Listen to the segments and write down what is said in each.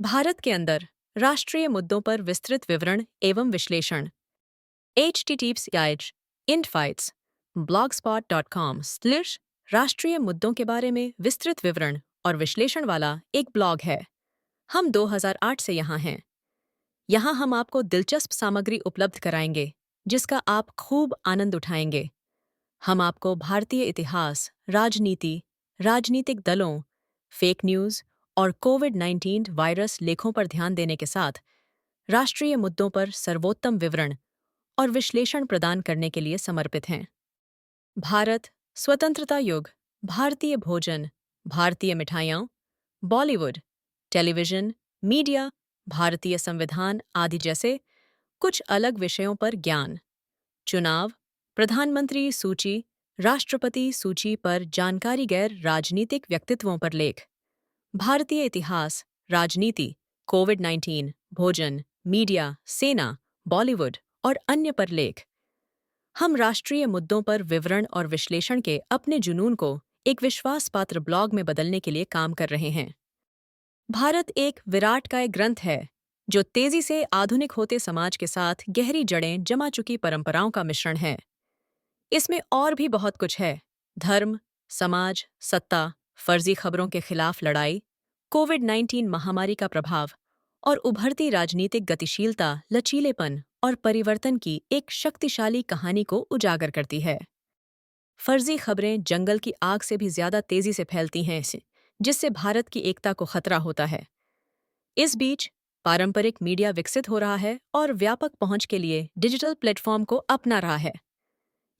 भारत के अंदर राष्ट्रीय मुद्दों पर विस्तृत विवरण एवं विश्लेषण https infights blogspot.com/ राष्ट्रीय मुद्दों के बारे में विस्तृत विवरण और विश्लेषण वाला एक ब्लॉग है। हम 2008 से यहाँ हैं। यहाँ हम आपको दिलचस्प सामग्री उपलब्ध कराएंगे जिसका आप खूब आनंद उठाएंगे। हम आपको भारतीय इतिहास, राजनीति, राजनीतिक दलों, फेक न्यूज़ और कोविड-19 वायरस लेखों पर ध्यान देने के साथ राष्ट्रीय मुद्दों पर सर्वोत्तम विवरण और विश्लेषण प्रदान करने के लिए समर्पित हैं। भारत, स्वतंत्रता युग, भारतीय भोजन, भारतीय मिठाइयाँ, बॉलीवुड, टेलीविज़न, मीडिया, भारतीय संविधान आदि जैसे कुछ अलग विषयों पर ज्ञान, चुनाव, प्रधानमंत्री सूची, राष्ट्रपति सूची पर जानकारी, गैर राजनीतिक व्यक्तित्वों पर लेख, भारतीय इतिहास, राजनीति, कोविड-19, भोजन, मीडिया, सेना, बॉलीवुड और अन्य पर लेख। हम राष्ट्रीय मुद्दों पर विवरण और विश्लेषण के अपने जुनून को एक विश्वासपात्र ब्लॉग में बदलने के लिए काम कर रहे हैं। भारत एक विराटकाय ग्रंथ है जो तेजी से आधुनिक होते समाज के साथ गहरी जड़ें जमा चुकी परंपराओं का मिश्रण है। इसमें और भी बहुत कुछ है: धर्म, समाज, सत्ता, फर्जी खबरों के खिलाफ लड़ाई, कोविड-19 महामारी का प्रभाव और उभरती राजनीतिक गतिशीलता, लचीलेपन और परिवर्तन की एक शक्तिशाली कहानी को उजागर करती है। फर्जी खबरें जंगल की आग से भी ज्यादा तेजी से फैलती हैं, जिससे भारत की एकता को खतरा होता है। इस बीच पारंपरिक मीडिया विकसित हो रहा है और व्यापक पहुंच के लिए डिजिटल प्लेटफॉर्म को अपना रहा है।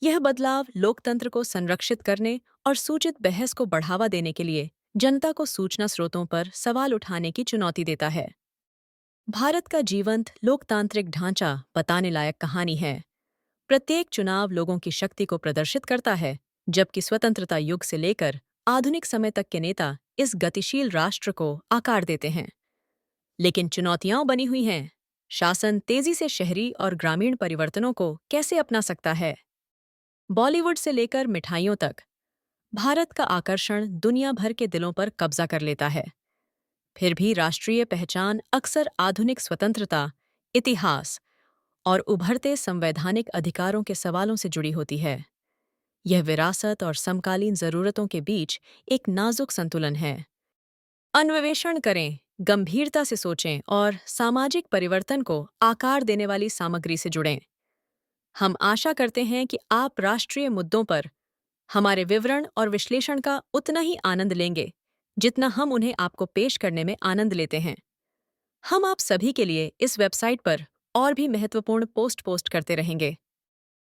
यह बदलाव लोकतंत्र को संरक्षित करने और सूचित बहस को बढ़ावा देने के लिए जनता को सूचना स्रोतों पर सवाल उठाने की चुनौती देता है। भारत का जीवंत लोकतांत्रिक ढांचा बताने लायक कहानी है। प्रत्येक चुनाव लोगों की शक्ति को प्रदर्शित करता है, जबकि स्वतंत्रता युग से लेकर आधुनिक समय तक के नेता इस गतिशील राष्ट्र को आकार देते हैं। लेकिन चुनौतियां बनी हुई हैं। शासन तेजी से शहरी और ग्रामीण परिवर्तनों को कैसे अपना सकता है? बॉलीवुड से लेकर मिठाइयों तक, भारत का आकर्षण दुनिया भर के दिलों पर कब्जा कर लेता है। फिर भी राष्ट्रीय पहचान अक्सर आधुनिक स्वतंत्रता, इतिहास और उभरते संवैधानिक अधिकारों के सवालों से जुड़ी होती है। यह विरासत और समकालीन जरूरतों के बीच एक नाजुक संतुलन है। अन्वेषण करें, गंभीरता से सोचें और सामाजिक परिवर्तन को आकार देने वाली सामग्री से जुड़ें। हम आशा करते हैं कि आप राष्ट्रीय मुद्दों पर हमारे विवरण और विश्लेषण का उतना ही आनंद लेंगे जितना हम उन्हें आपको पेश करने में आनंद लेते हैं। हम आप सभी के लिए इस वेबसाइट पर और भी महत्वपूर्ण पोस्ट करते रहेंगे।